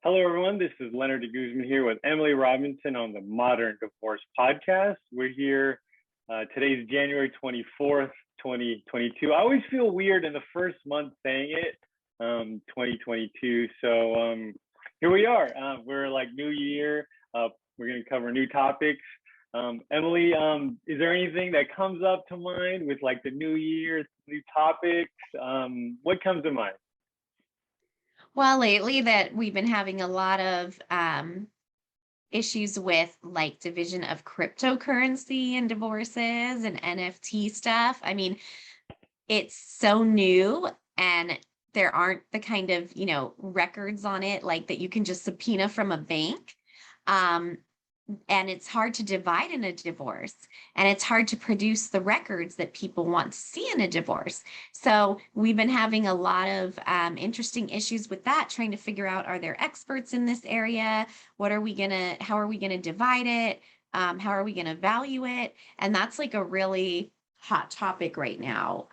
Hello, everyone. This is Leonard de Guzman here with Emily Robinson on the Modern Divorce Podcast. We're here. Today's January 24th, 2022. I always feel weird in the first month saying it, 2022. So here we are. We're like new year. We're going to cover new topics. Emily, is there anything that comes up to mind with like the new year, new topics? What comes to mind? Well, lately that we've been having a lot of issues with like division of cryptocurrency and divorces and NFT stuff. I mean, it's so new and there aren't the kind of, records on it like that you can just subpoena from a bank. Um, and it's hard to divide in a divorce, and it's hard to produce the records that people want to see in a divorce. So we've been having a lot of interesting issues with that, trying to figure out, are there experts in this area? How are we gonna divide it? How are we gonna value it? And that's like a really hot topic right now,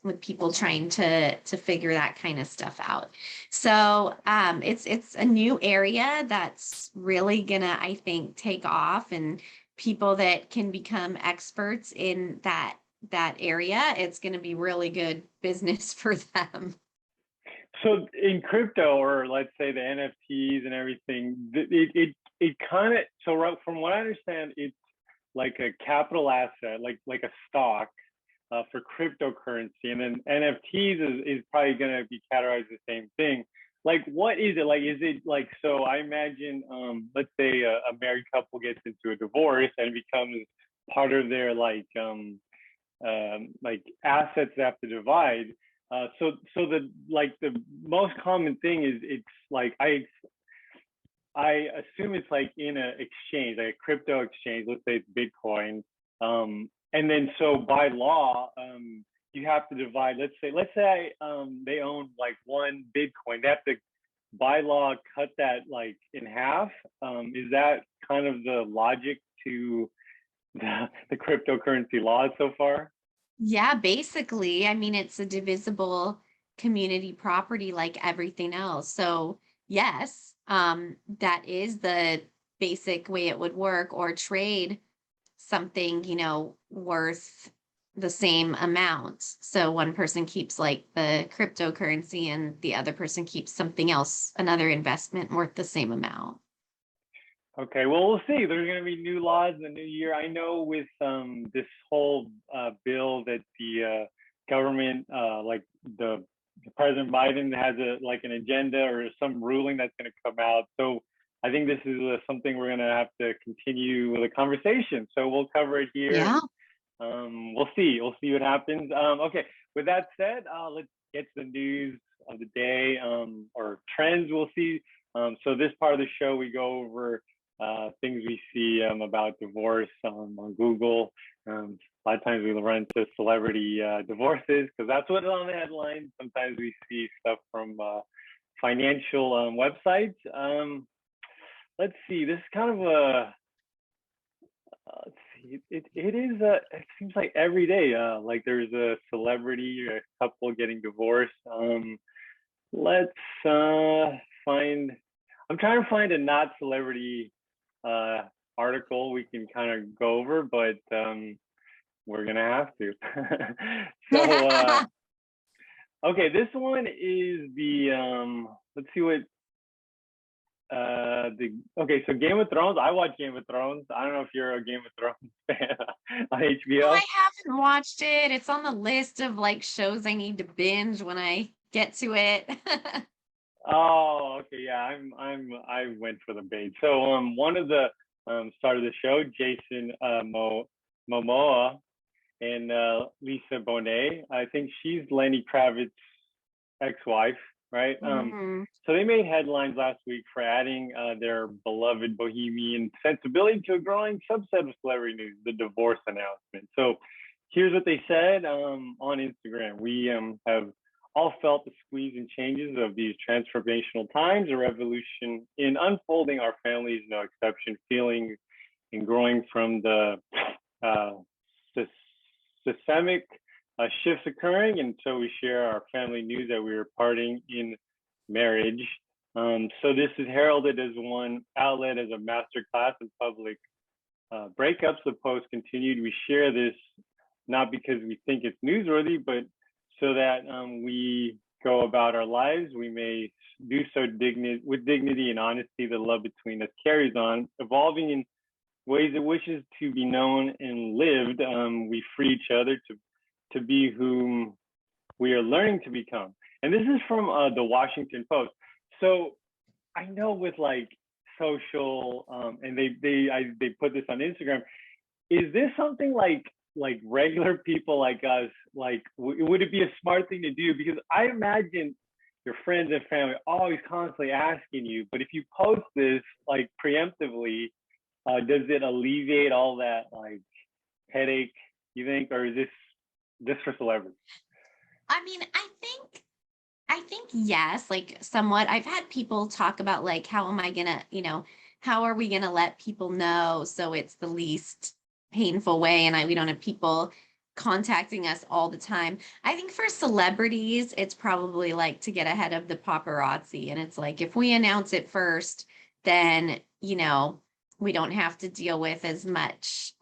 with people trying to figure that kind of stuff out. So it's a new area that's really gonna, I think, take off, and people that can become experts in that area, it's gonna be really good business for them. So in crypto, or let's say the NFTs and everything, it kind of, from what I understand, it's like a capital asset, like a stock, for cryptocurrency, and then NFTs is probably going to be categorized the same thing. Like, what is it like? Is it like, so I imagine, let's say a married couple gets into a divorce and it becomes part of their like assets they have to divide. So the most common thing is, it's like I assume it's like in a exchange, like a crypto exchange. Let's say it's Bitcoin, and then so by law, you have to divide. Let's say they own like one Bitcoin. They have to, by law, cut that like in half. Is that kind of the logic to the cryptocurrency laws so far? Yeah, basically, I mean, it's a divisible community property like everything else. So, yes, that is the basic way it would work, or trade something, worth the same amount. So one person keeps like the cryptocurrency and the other person keeps something else, another investment worth the same amount. Okay, well, we'll see. There's going to be new laws in the new year. I know with this whole bill that the government, like President Biden has an agenda or some ruling that's going to come out. So I think this is something we're going to have to continue with a conversation. So we'll cover it here, Yeah. and we'll see. We'll see what happens. Okay, with that said, let's get to the news of the day, or trends we'll see. So this part of the show, we go over things we see about divorce on Google. A lot of times we run into celebrity divorces because that's what's on the headlines. Sometimes we see stuff from financial websites. Let's see. This is kind of a let's see. It is. It seems like every day, like there's a celebrity or a couple getting divorced. Let's find. I'm trying to find a not celebrity article we can kind of go over, but we're gonna have to. So okay, this one is the let's see what the okay, so Game of Thrones. I watch Game of Thrones. I don't know if you're a Game of Thrones fan on No, I HBO. haven't watched it. It's on the list of like shows I need to binge when I get to it. Oh, okay, yeah, I went for the bait. So one of the start of the show, Jason Momoa and Lisa Bonet. I think she's Lenny Kravitz's ex-wife, right? Mhm. So they made headlines last week for adding their beloved bohemian sensibility to a growing subset of celebrity news, the divorce announcement. So here's what they said on Instagram. We have all felt the squeeze and changes of these transformational times. A revolution in unfolding. Our family is no exception. Feeling and growing from the uh, systemic shifts occurring, and so we share our family news that we are parting in marriage. So this is heralded as one outlet as a master class in public breakups. The post continued. We share this not because we think it's newsworthy, but so that we go about our lives. We may do so with dignity and honesty. The love between us carries on, evolving in ways it wishes to be known and lived. We free each other to be whom we are learning to become. And this is from the Washington Post. So I know with like social, and they put this on Instagram. Is this something like regular people like us, like would it be a smart thing to do? Because I imagine your friends and family always constantly asking you, but if you post this like preemptively, does it alleviate all that like headache, you think, or is this just for celebrities? I mean, I think yes, like somewhat. I've had people talk about like how am I gonna, how are we gonna let people know so it's the least painful way and we don't have people contacting us all the time. I think for celebrities, it's probably like to get ahead of the paparazzi. And it's like if we announce it first, then, we don't have to deal with as much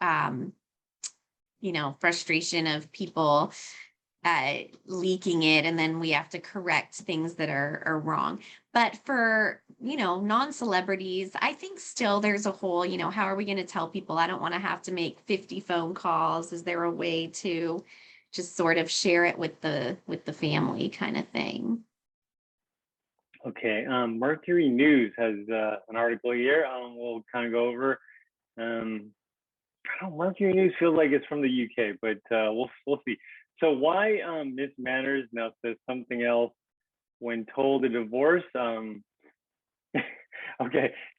frustration of people leaking it, and then we have to correct things that are wrong. But for, non-celebrities, I think still there's a whole, how are we going to tell people? I don't want to have to make 50 phone calls. Is there a way to just sort of share it with the family kind of thing? Okay, Mercury News has an article here. We'll kind of go over. Um, I don't know, Mercury News feels like it's from the UK, but we'll see. So why Miss Manners now says something else when told a divorce? Okay,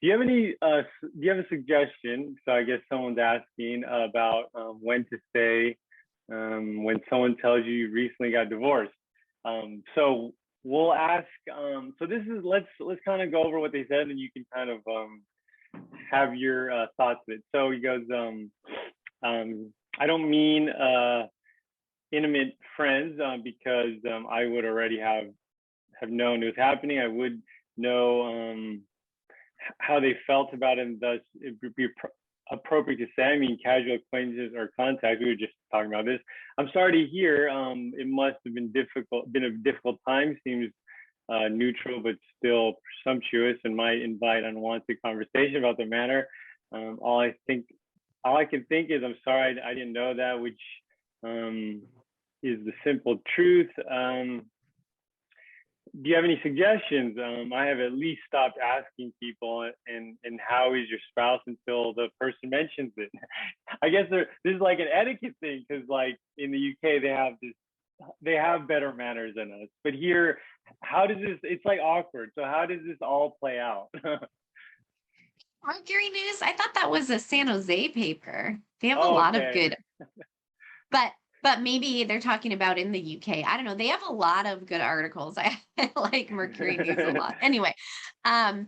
do you have any? Do you have a suggestion? So I guess someone's asking about when to say when someone tells you recently got divorced. So we'll ask. So this is let's kind of go over what they said, and you can kind of have your thoughts of it. So he goes, I don't mean intimate friends because I would already have known it was happening. I would know how they felt about it, and thus it would be appropriate to say. I mean, casual acquaintances or contacts. We were just talking about this. I'm sorry to hear. It must have been a difficult time. Seems neutral but still presumptuous, and might invite unwanted conversation about the matter. All I can think is, I'm sorry, I didn't know that, which is the simple truth. Do you have any suggestions? I have at least stopped asking people, and how is your spouse until the person mentions it. I guess this is like an etiquette thing because, like in the UK, they have better manners than us. But here, how does this? It's like awkward. So how does this all play out? Mercury News, I thought that was a San Jose paper. They have a Oh, lot of okay. good, but maybe they're talking about in the UK. I don't know. They have a lot of good articles. I like Mercury News a lot. Anyway, yeah,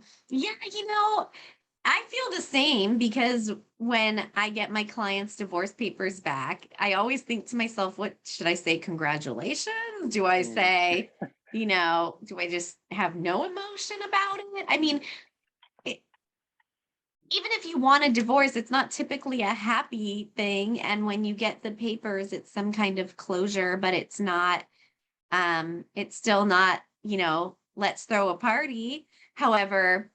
I feel the same because when I get my clients' divorce papers back, I always think to myself, what should I say? Congratulations? Do I Mm. say, do I just have no emotion about it? I mean, even if you want a divorce, it's not typically a happy thing. And when you get the papers, it's some kind of closure, but it's still not, let's throw a party. However,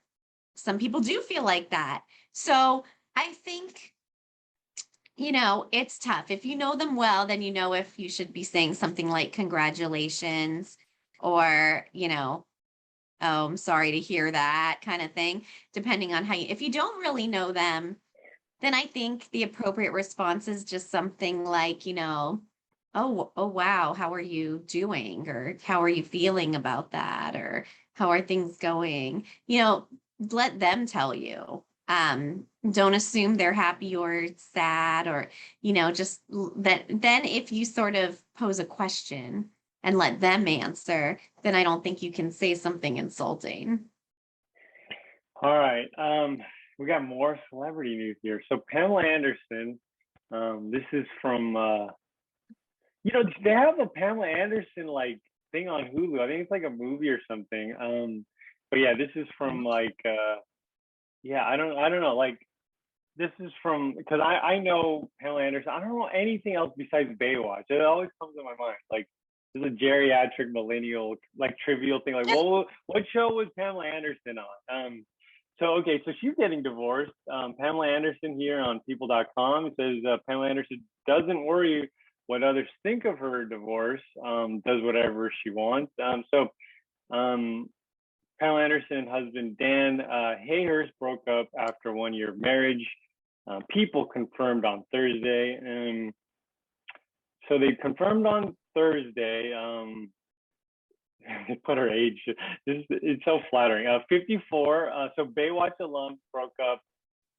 some people do feel like that. So I think, it's tough. If you know them well, then you know if you should be saying something like congratulations or, oh, I'm sorry to hear that kind of thing, depending on if you don't really know them, then I think the appropriate response is just something like, oh wow, how are you doing? Or how are you feeling about that? Or how are things going? Let them tell you. Don't assume they're happy or sad or, just that then if you sort of pose a question and let them answer, then I don't think you can say something insulting. All right. We got more celebrity news here. So Pamela Anderson. This is from they have a Pamela Anderson like thing on Hulu. I think it's like a movie or something. but yeah, this is from like yeah, I don't know, like this is from, because I know Pamela Anderson. I don't know anything else besides Baywatch. It always comes to my mind. Like this is a geriatric millennial like trivial thing. Like what show was Pamela Anderson on? So okay, so she's getting divorced. Pamela Anderson here on People.com says Pamela Anderson doesn't worry what others think of her divorce. Does whatever she wants. Um, Pamela Anderson and husband Dan Hayhurst broke up after 1 year of marriage. People confirmed on Thursday. So they confirmed on Thursday. They put her age. It's so flattering. 54. So Baywatch alum broke up.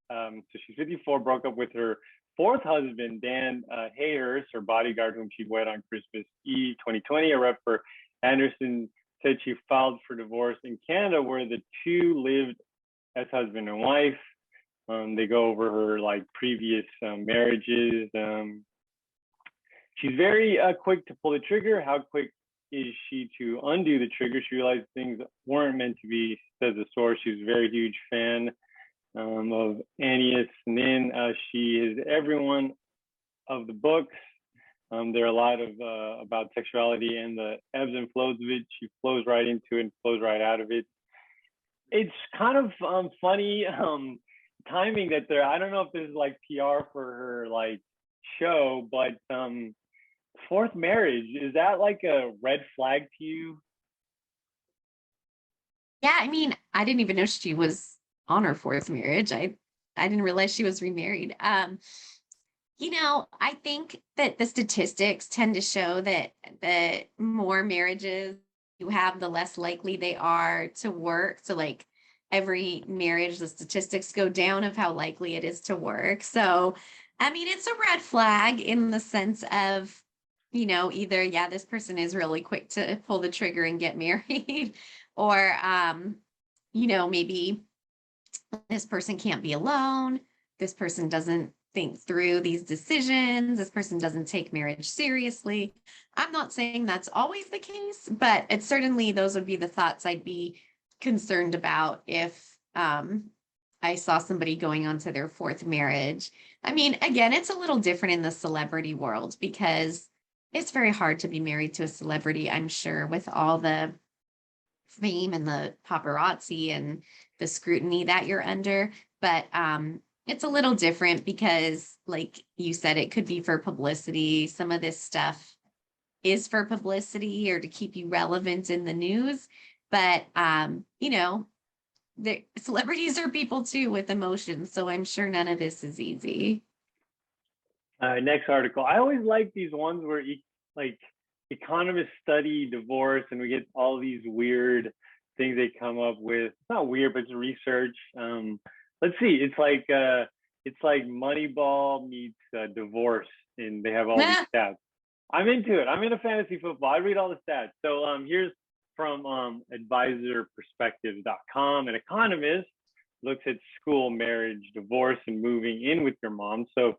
So she's 54, broke up with her fourth husband, Dan Hayhurst, her bodyguard, whom she wed on Christmas Eve 2020. A rep for Anderson said she filed for divorce in Canada, where the two lived as husband and wife. They go over her like previous marriages. She's very quick to pull the trigger. How quick is she to undo the trigger? She realized things weren't meant to be, says the source. She's a very huge fan of Anais Nin. She is every one of the books. There are a lot of about sexuality and the ebbs and flows of it. She flows right into it and flows right out of it. It's kind of funny timing that there. I don't know if this is like PR for her like show, but fourth marriage, is that like a red flag to you? Yeah, I mean, I didn't even know she was on her fourth marriage. I didn't realize she was remarried. I think that the statistics tend to show that the more marriages you have, the less likely they are to work. So, like every marriage, the statistics go down of how likely it is to work. So, I mean, it's a red flag in the sense of, either, yeah, this person is really quick to pull the trigger and get married, or, maybe this person can't be alone. This person doesn't think through these decisions. This person doesn't take marriage seriously. I'm not saying that's always the case, but it's certainly those would be the thoughts I'd be concerned about if I saw somebody going on to their fourth marriage. I mean, again, it's a little different in the celebrity world because it's very hard to be married to a celebrity, I'm sure, with all the fame and the paparazzi and the scrutiny that you're under. But it's a little different because, like you said, it could be for publicity. Some of this stuff is for publicity or to keep you relevant in the news. But the celebrities are people too with emotions, so I'm sure none of this is easy. Next article. I always like these ones where like economists study divorce and we get all these weird things they come up with. It's not weird, but it's research. Let's see. It's like Moneyball meets divorce, and they have all these stats. I'm into it. I'm into fantasy football. I read all the stats. So here's from advisorperspectives.com. An economist looks at school, marriage, divorce, and moving in with your mom. So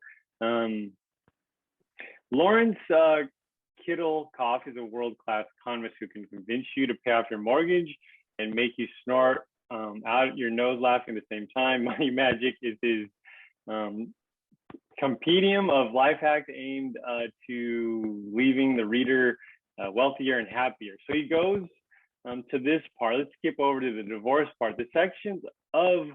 Lawrence Kittlecoff is a world-class economist who can convince you to pay off your mortgage and make you snort out your nose laughing at the same time. Money Magic is his compendium of life hacks aimed to leaving the reader wealthier and happier. So he goes to this part. Let's skip over to the divorce part. The sections of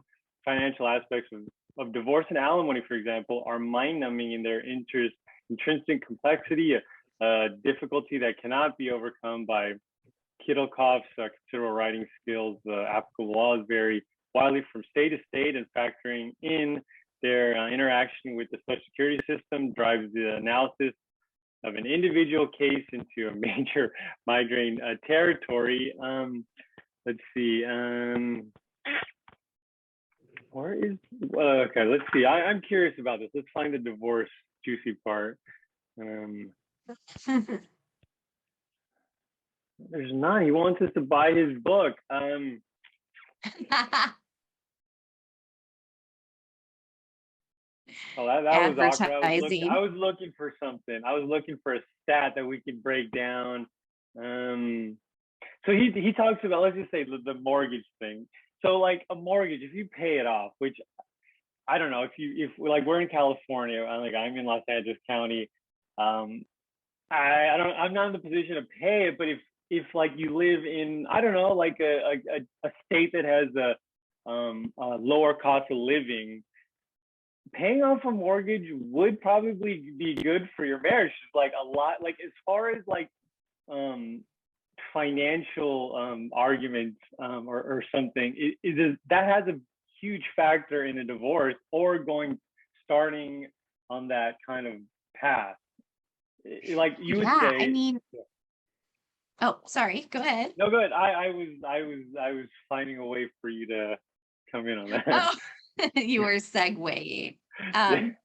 financial aspects of divorce and alimony, for example, are mind-numbing in their intrinsic complexity, a difficulty that cannot be overcome by Kittlecoff's considerable writing skills. Applicable laws vary widely from state to state, and factoring in their interaction with the Social Security system drives the analysis of an individual case into a major migraine territory. Let's see. Where is, okay, let's see. I'm curious about this. Let's find the divorce juicy part. There's none. He wants us to buy his book. Oh, that was awkward. I was looking for something. I was looking for a stat that we could break down. So he talks about, let's just say the mortgage thing. So like a mortgage, if you pay it off, which I don't know, if like we're in California, I'm in Los Angeles County, um, I'm not in the position to pay it, but if like you live in, I don't know, like a state that has a lower cost of living, paying off a mortgage would probably be good for your marriage. Like a lot, like as far as like um financial arguments or something, that has a huge factor in a divorce or starting on that kind of path. Like you would Yeah, I say, mean, oh, sorry, go ahead. no, good. I was finding a way for you to come in on that. Oh, you were segueing. Yeah. Um,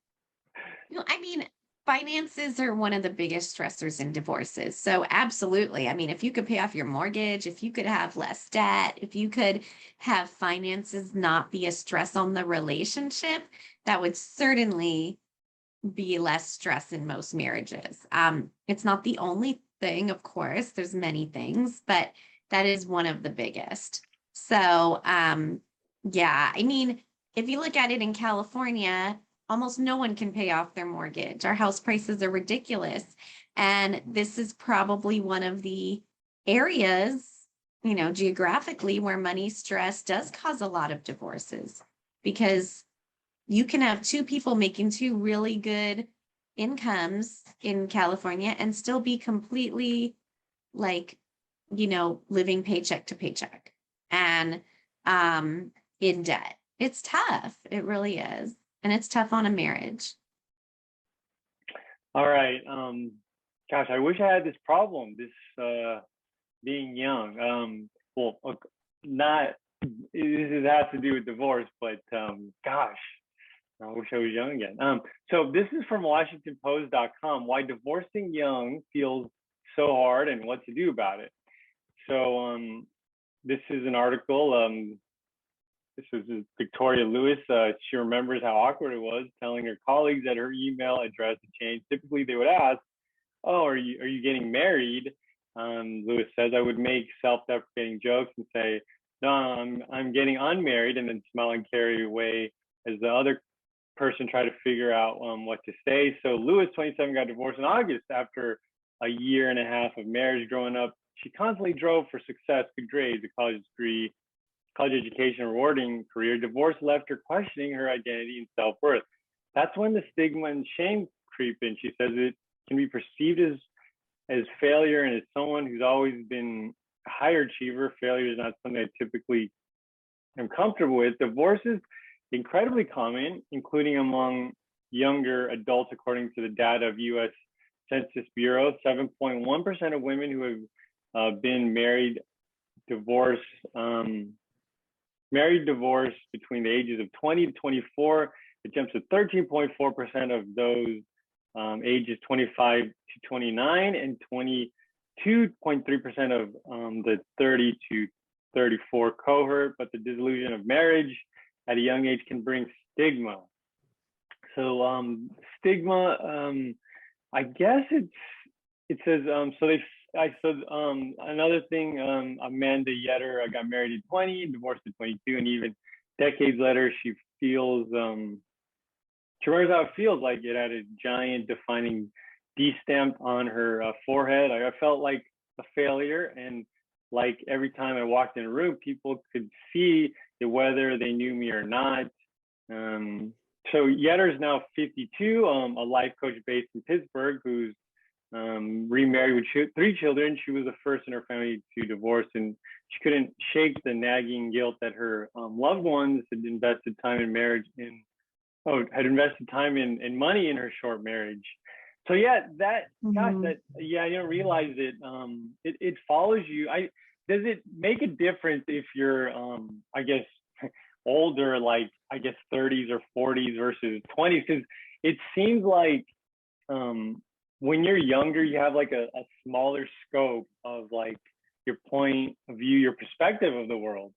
I mean, finances are one of the biggest stressors in divorces. So absolutely. I mean, if you could pay off your mortgage, if you could have less debt, if you could have finances not be a stress on the relationship, that would certainly be less stress in most marriages. It's not the only thing, of course, there's many things, but that is one of the biggest. So, yeah, I mean, if you look at it in California, almost no one can pay off their mortgage. Our house prices are ridiculous. And this is probably one of the areas, geographically where money stress does cause a lot of divorces because you can have two people making two really good incomes in California and still be completely like, living paycheck to paycheck and in debt. It's tough. It really is. And it's tough on a marriage. All right. Gosh, I wish I had this problem. Being young. Well, not. This has to do with divorce, but gosh, I wish I was young again. So this is from WashingtonPost.com. Why divorcing young feels so hard and what to do about it. So this is an article. This was Victoria Lewis. She remembers how awkward it was telling her colleagues that her email address had changed. Typically, they would ask, "Oh, are you getting married?" Lewis says, "I would make self-deprecating jokes and say, 'No, I'm getting unmarried,' and then smile and carry away as the other person tried to figure out what to say." So Lewis, 27, got divorced in August after a year and a half of marriage. Growing up, she constantly drove for success, good grades, a college degree, college education, rewarding career. Divorce left her questioning her identity and self-worth. That's when the stigma and shame creep in. She says it can be perceived as failure, and as someone who's always been a higher achiever, failure is not something I typically am comfortable with. Divorce is incredibly common, including among younger adults, according to the data of U.S. Census Bureau. 7.1% of women who have been divorced between the ages of 20 to 24. It jumps to 13.4% of those ages 25 to 29, and 22.3% of the 30 to 34 cohort. But the dissolution of marriage at a young age can bring stigma. So stigma, I guess it says another thing, Amanda Yetter got married at 20, divorced at 22, and even decades later, she remembers how it feels like it had a giant defining D stamp on her forehead. I felt like a failure, and like every time I walked in a room, people could see whether they knew me or not. So Yetter is now 52, a life coach based in Pittsburgh, who's remarried with 3 children. She was the first in her family to divorce, and she couldn't shake the nagging guilt that her loved ones had invested time in marriage had invested time and money in her short marriage. So yeah, I didn't realize it. It follows you. Does it make a difference if you're I guess older, like I guess 30s or 40s versus 20s? Because it seems like when you're younger, you have like a smaller scope of like your point of view, your perspective of the world.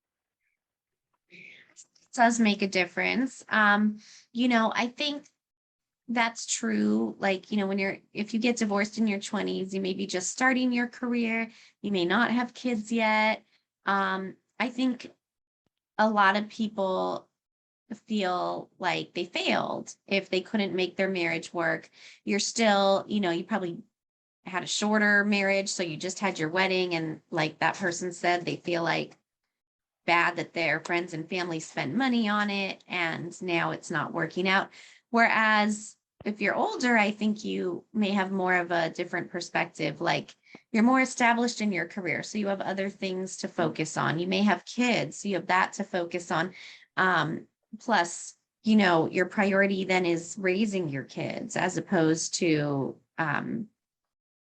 Does make a difference. I think that's true. Like, if you get divorced in your 20s, you may be just starting your career, you may not have kids yet. I think a lot of people feel like they failed if they couldn't make their marriage work. You're still, you probably had a shorter marriage, so you just had your wedding, and like that person said, they feel like bad that their friends and family spent money on it and now it's not working out. Whereas if you're older, I think you may have more of a different perspective. Like you're more established in your career, so you have other things to focus on. You may have kids, so you have that to focus on. Plus, your priority then is raising your kids as opposed to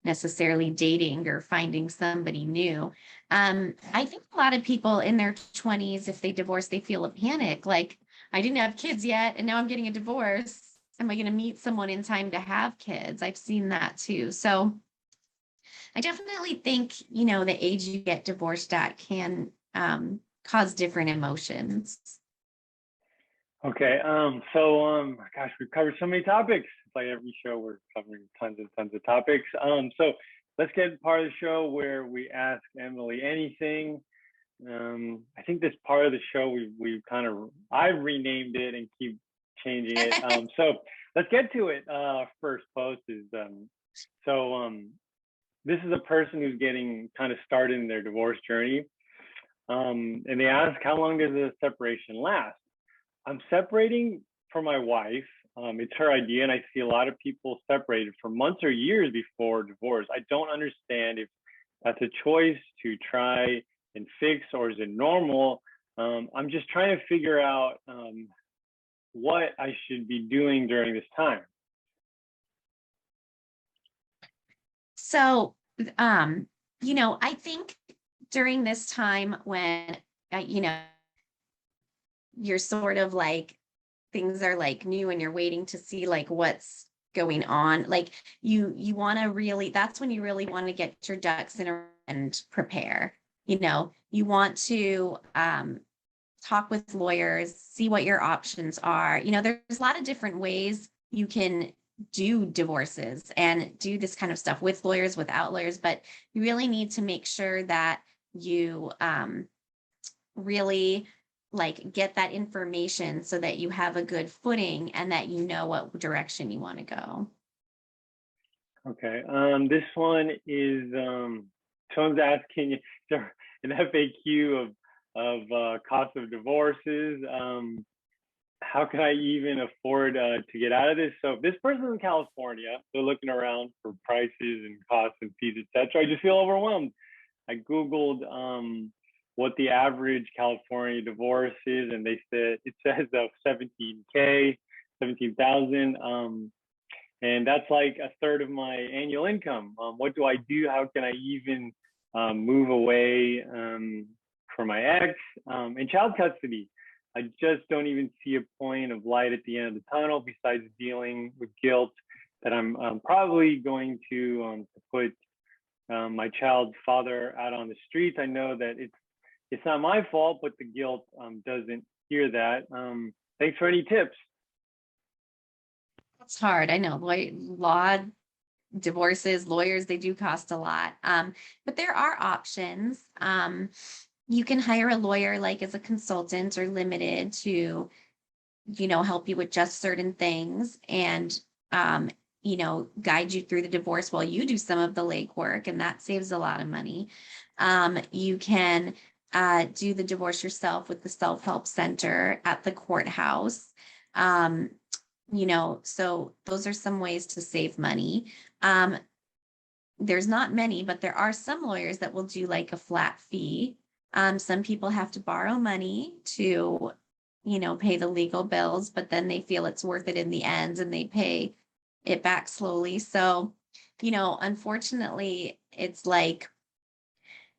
necessarily dating or finding somebody new. I think a lot of people in their 20s, if they divorce, they feel a panic. Like, I didn't have kids yet, and now I'm getting a divorce. Am I going to meet someone in time to have kids? I've seen that too. So I definitely think, the age you get divorced at can cause different emotions. Okay. Gosh, we've covered so many topics. It's like every show we're covering tons and tons of topics. So let's get to part of the show where we ask Emily anything. I think this part of the show we've kind of I've renamed it and keep changing it. So let's get to it. First post is this is a person who's getting kind of started in their divorce journey. And they ask, how long does a separation last? I'm separating from my wife. It's her idea, and I see a lot of people separated for months or years before divorce. I don't understand if that's a choice to try and fix, or is it normal? I'm just trying to figure out what I should be doing during this time. So, I think during this time when, you're sort of like, things are like new and you're waiting to see like what's going on. Like you want to really, that's when you really want to get your ducks in a row and prepare. You want to talk with lawyers, see what your options are. There's a lot of different ways you can do divorces and do this kind of stuff with lawyers, without lawyers, but you really need to make sure that you really like get that information so that you have a good footing and that you know what direction you want to go. Okay. This one is someone's asking an FAQ of cost of divorces. How can I even afford to get out of this? So if this person's in California, they're looking around for prices and costs and fees, etc. I just feel overwhelmed. I Googled what the average California divorce is, and it says 17K, 17,000. And that's like a third of my annual income. What do I do? How can I even move away from my ex? And child custody. I just don't even see a point of light at the end of the tunnel besides dealing with guilt that I'm probably going to put my child's father out on the streets. I know that it's not my fault, but the guilt doesn't hear that. Thanks for any tips. It's hard. I know law, divorces, lawyers, they do cost a lot. But there are options. You can hire a lawyer like as a consultant or limited to, help you with just certain things and, guide you through the divorce while you do some of the legwork, and that saves a lot of money. You can do the divorce yourself with the self-help center at the courthouse. So those are some ways to save money. There's not many, but there are some lawyers that will do like a flat fee. Some people have to borrow money to, pay the legal bills, but then they feel it's worth it in the end and they pay it back slowly. So, unfortunately, it's like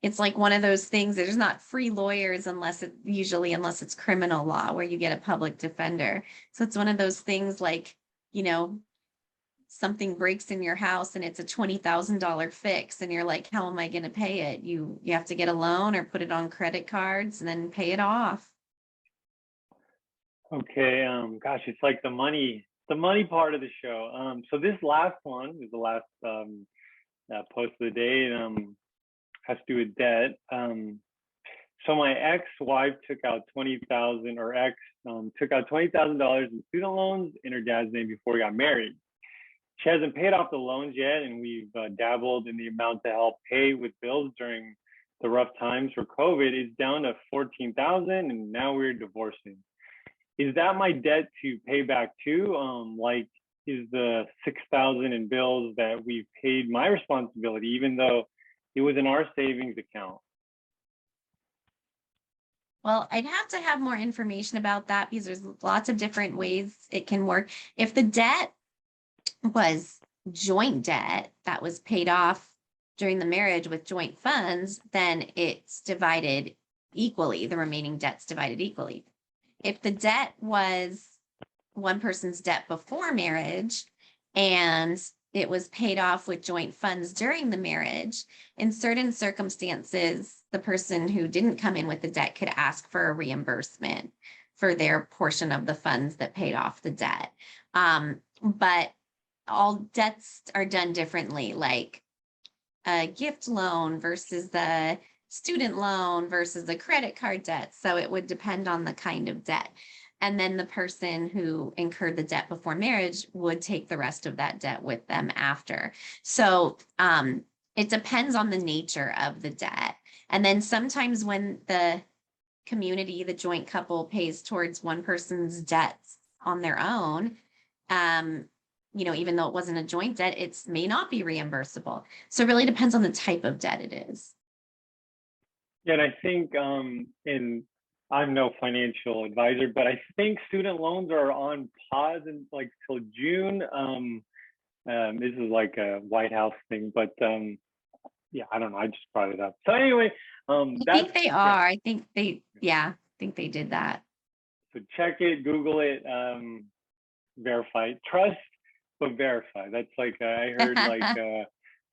one of those things. There's not free lawyers unless it's criminal law where you get a public defender. So it's one of those things like, you know, something breaks in your house and it's a $20,000 fix and you're like, how am I going to pay it? You have to get a loan or put it on credit cards and then pay it off. Okay. Gosh, it's like the money the money part of the show. So this last one is the last post of the day, and has to do with debt. So my ex-wife took out 20,000, or ex took out $20,000 in student loans in her dad's name before we got married. She hasn't paid off the loans yet, and we've dabbled in the amount to help pay with bills during the rough times for COVID. It's down to 14,000, and now we're divorcing. Is that my debt to pay back too? Like, is the 6,000 in bills that we've paid my responsibility, even though it was in our savings account? Well, I'd have to have more information about that because there's lots of different ways it can work. If the debt was joint debt that was paid off during the marriage with joint funds, then it's divided equally. The remaining debt's divided equally. If the debt was one person's debt before marriage and it was paid off with joint funds during the marriage, in certain circumstances, the person who didn't come in with the debt could ask for a reimbursement for their portion of the funds that paid off the debt. But all debts are done differently, like a gift loan versus the student loan versus the credit card debt. So it would depend on the kind of debt. And then the person who incurred the debt before marriage would take the rest of that debt with them after. So it depends on the nature of the debt. And then sometimes when the community, the joint couple, pays towards one person's debts on their own, even though it wasn't a joint debt, it may not be reimbursable. So it really depends on the type of debt it is. Yeah, and I think I'm no financial advisor, but I think student loans are on pause in like till June. This is like a White House thing, but yeah, I don't know. I just brought it up. So anyway, I think they are. I think they did that. So check it, Google it, verify. Trust, but verify. That's like I heard like I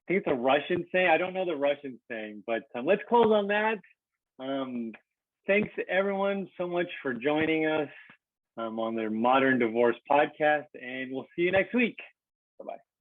think it's a Russian saying. I don't know the Russian saying, but let's close on that. Thanks everyone so much for joining us on their Modern Divorce podcast, and we'll see you next week. Bye-bye.